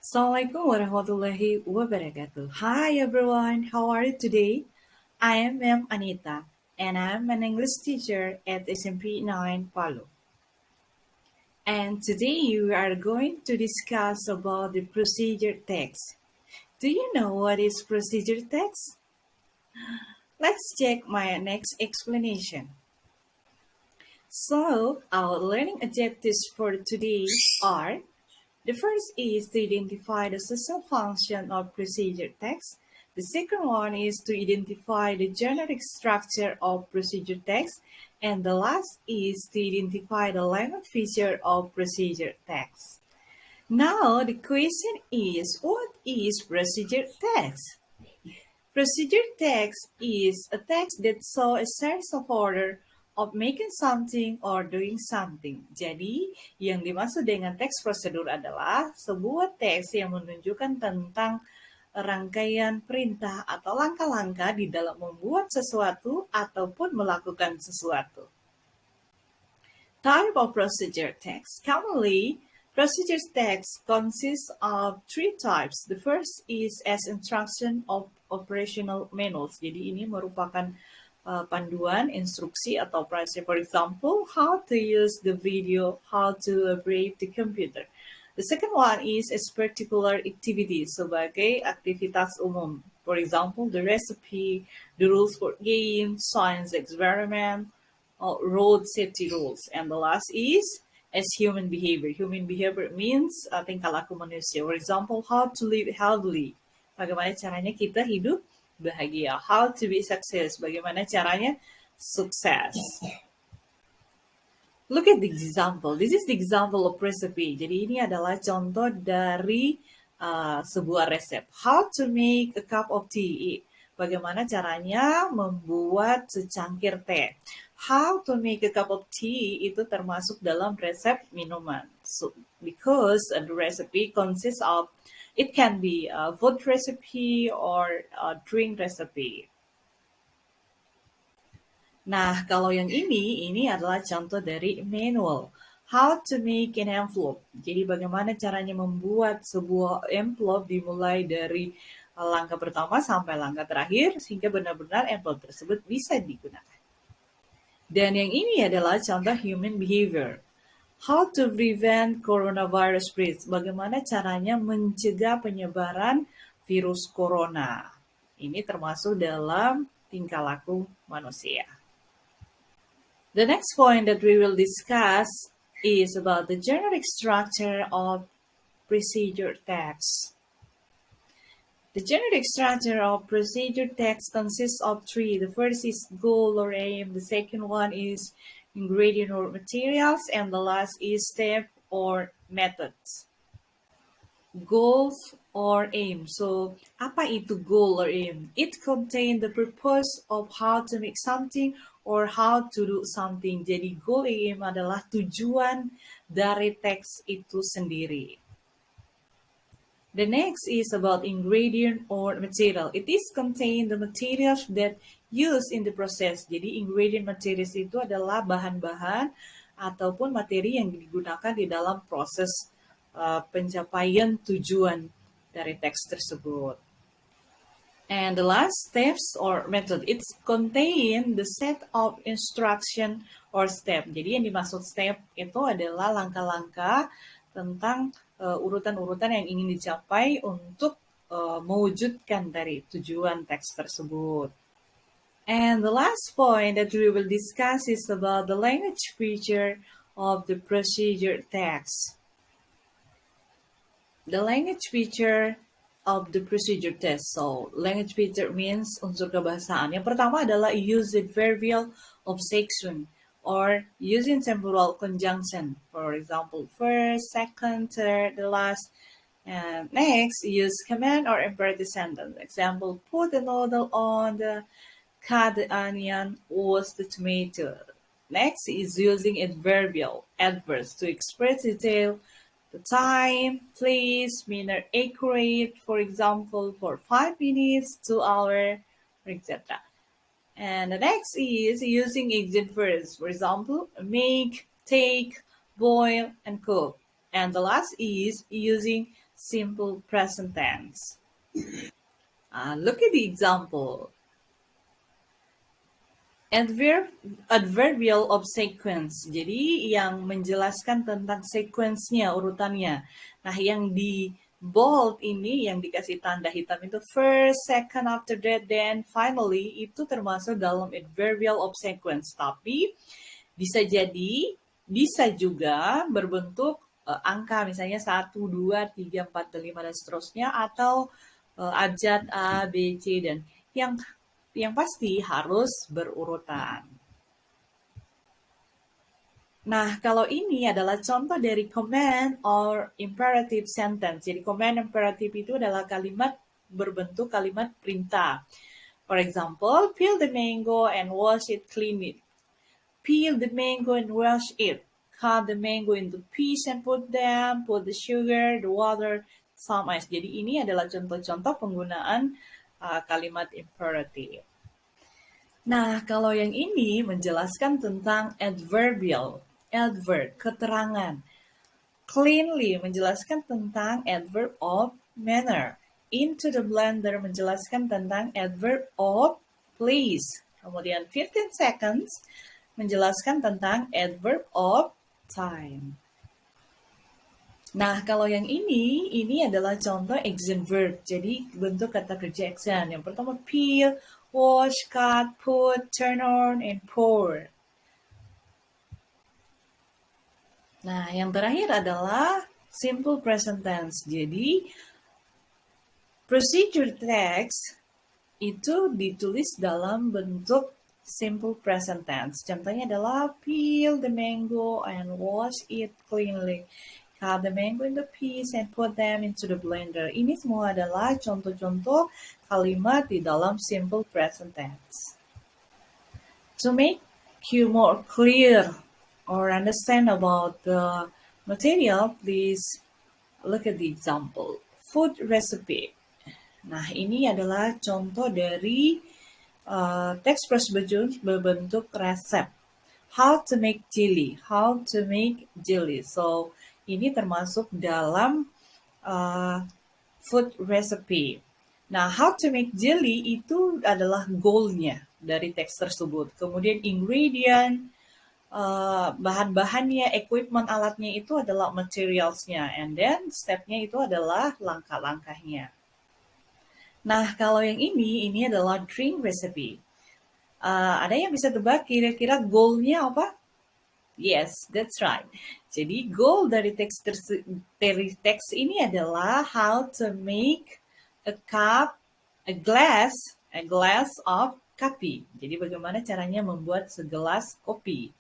Assalamualaikum warahmatullahi wabarakatuh. Hi everyone, how are you today? I am Ma'am Anita and I am an English teacher at SMP 9 Palu. And today we are going to discuss about the procedure text. Do you know what is procedure text? Let's check my next explanation. So, our learning objectives for today are: the first is to identify the social function of procedure text. The second one is to identify the generic structure of procedure text. And the last is to identify the language feature of procedure text. Now, the question is, what is procedure text? Procedure text is a text that shows a series of order of making something or doing something. Jadi, yang dimaksud dengan teks prosedur adalah sebuah teks yang menunjukkan tentang rangkaian perintah atau langkah-langkah di dalam membuat sesuatu ataupun melakukan sesuatu. Type of procedure text. Commonly, procedure text consists of three types. The first is as instruction of operational manuals. Jadi ini merupakan panduan instruksi atau operasi. For example, how to use the video, how to operate the computer. The second one is as particular activity sebagai aktivitas umum. For example, the recipe, the rules for game, science experiment, road safety rules. And the last is as human behavior. Human behavior means tingkah laku manusia. For example, how to live healthily. Bagaimana caranya kita hidup bahagia. How to be success. Bagaimana caranya sukses. Look at the example. This is the example of recipe. Jadi ini adalah contoh dari sebuah resep. How to make a cup of tea. Bagaimana caranya membuat secangkir teh. How to make a cup of tea itu termasuk dalam resep minuman. So, because the recipe consists of, it can be a food recipe or a drink recipe. Nah, kalau yang ini adalah contoh dari manual. How to make an envelope. Jadi bagaimana caranya membuat sebuah envelope dimulai dari langkah pertama sampai langkah terakhir sehingga benar-benar envelope tersebut bisa digunakan. Dan yang ini adalah contoh human behavior. How to prevent coronavirus spread. Bagaimana caranya mencegah penyebaran virus corona. Ini termasuk dalam tingkah laku manusia. The next point that we will discuss is about the generic structure of procedure text. The generic structure of procedure text consists of three. The first is goal or aim, the second one is ingredient or materials, and the last is step or methods. Goals or aim. So, apa itu goal or aim? It contains the purpose of how to make something or how to do something. Jadi goal aim adalah tujuan dari teks itu sendiri. The next is about ingredient or material. It is contain the materials that used in the process. Jadi ingredient materials itu adalah bahan-bahan ataupun materi yang digunakan di dalam proses pencapaian tujuan dari teks tersebut. And the last steps or method, it's contain the set of instruction or step. Jadi yang dimaksud step itu adalah langkah-langkah tentang urutan-urutan yang ingin dicapai untuk mewujudkan dari tujuan teks tersebut. And the last point that we will discuss is about the language feature of the procedure text. The language feature of the procedure text. So, language feature means unsur kebahasaan. Yang pertama adalah use adverbial of section or using temporal conjunction. For example, first, second, third, the last. And next, use command or imperative sentence. Example, put the noodle on the, cut the onion, wash the tomato. Next is using adverbial adverbs to express detail, the time, place, manner, accurate, for example, for 5 minutes, 2 hours, etc. And the next is using exit verbs, for example, make, take, boil, and cook. And the last is using simple present tense. Look at the example. Adverbial of sequence. Jadi yang menjelaskan tentang sequence-nya, urutannya. Nah, yang di bold ini, yang dikasih tanda hitam itu first, second, after that, then, finally, itu termasuk dalam adverbial of sequence. Tapi bisa juga berbentuk angka, misalnya 1, 2, 3, 4, 5, dan seterusnya, atau abjad A, B, C, dan yang pasti harus berurutan. Nah, kalau ini adalah contoh dari command or imperative sentence. Jadi command imperative itu adalah kalimat berbentuk kalimat perintah. For example, peel the mango and wash it, clean it. Peel the mango and wash it. Cut the mango into pieces and put the sugar, the water, some ice. Jadi ini adalah contoh-contoh penggunaan kalimat imperative. Nah, kalau yang ini menjelaskan tentang adverbial, adverb, keterangan. Cleanly menjelaskan tentang adverb of manner. Into the blender menjelaskan tentang adverb of place. Kemudian 15 seconds menjelaskan tentang adverb of time. Nah, kalau yang ini adalah contoh action verb. Jadi bentuk kata kerja action. Yang pertama peel, wash, cut, put, turn on, and pour. Nah, yang terakhir adalah simple present tense. Jadi procedure text itu ditulis dalam bentuk simple present tense. Contohnya adalah peel the mango and wash it cleanly. Cut the mango into pieces and put them into the blender. Ini semua adalah contoh-contoh kalimat di dalam simple present tense. To make you more clear or understand about the material, please look at the example. Food recipe. Nah, ini adalah contoh dari teks berbentuk resep. How to make jelly. How to make jelly. So, ini termasuk dalam food recipe. Nah, how to make jelly itu adalah goal-nya dari teks tersebut. Kemudian ingredient, bahan-bahannya, equipment alatnya itu adalah materials-nya. And then step-nya itu adalah langkah-langkahnya. Nah, kalau yang ini adalah drink recipe. Ada yang bisa tebak kira-kira goal-nya apa? Yes, that's right. Jadi goal dari teks ini adalah how to make a glass of coffee. Jadi bagaimana caranya membuat segelas kopi.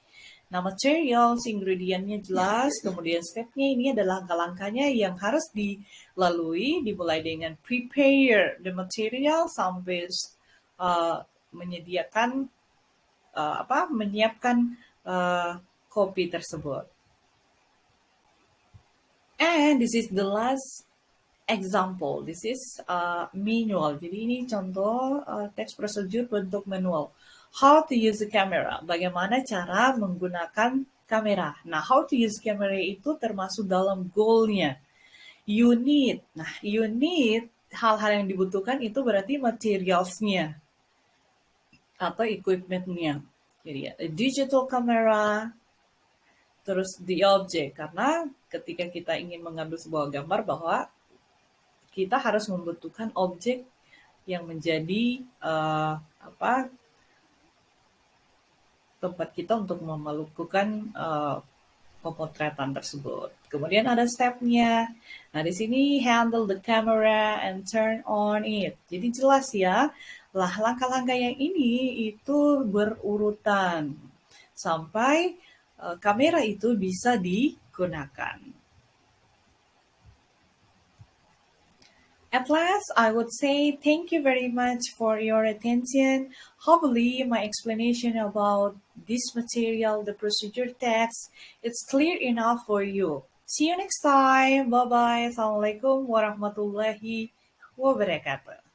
Nah, materials, ingredientnya jelas, kemudian stepnya ini adalah langkah-langkahnya yang harus dilalui, dimulai dengan prepare the material sampai menyiapkan kopi tersebut. And this is the last example. This is manual. Jadi ini contoh teks prosedur bentuk manual. How to use the camera. Bagaimana cara menggunakan kamera. Nah, how to use camera itu termasuk dalam goal-nya. You need. Nah, you need hal-hal yang dibutuhkan itu berarti materials-nya atau equipment-nya. Jadi a digital camera, terus the object. Karena ketika kita ingin mengambil sebuah gambar bahwa kita harus membutuhkan objek yang menjadi tempat kita untuk melakukan pemotretan tersebut. Kemudian ada stepnya. Nah, di sini handle the camera and turn on it. Jadi jelas ya, lah langkah-langkah yang ini itu berurutan sampai kamera itu bisa digunakan. At last, I would say thank you very much for your attention. Hopefully, my explanation about this material, the procedure text, it's clear enough for you. See you next time. Bye-bye. Assalamualaikum warahmatullahi wabarakatuh.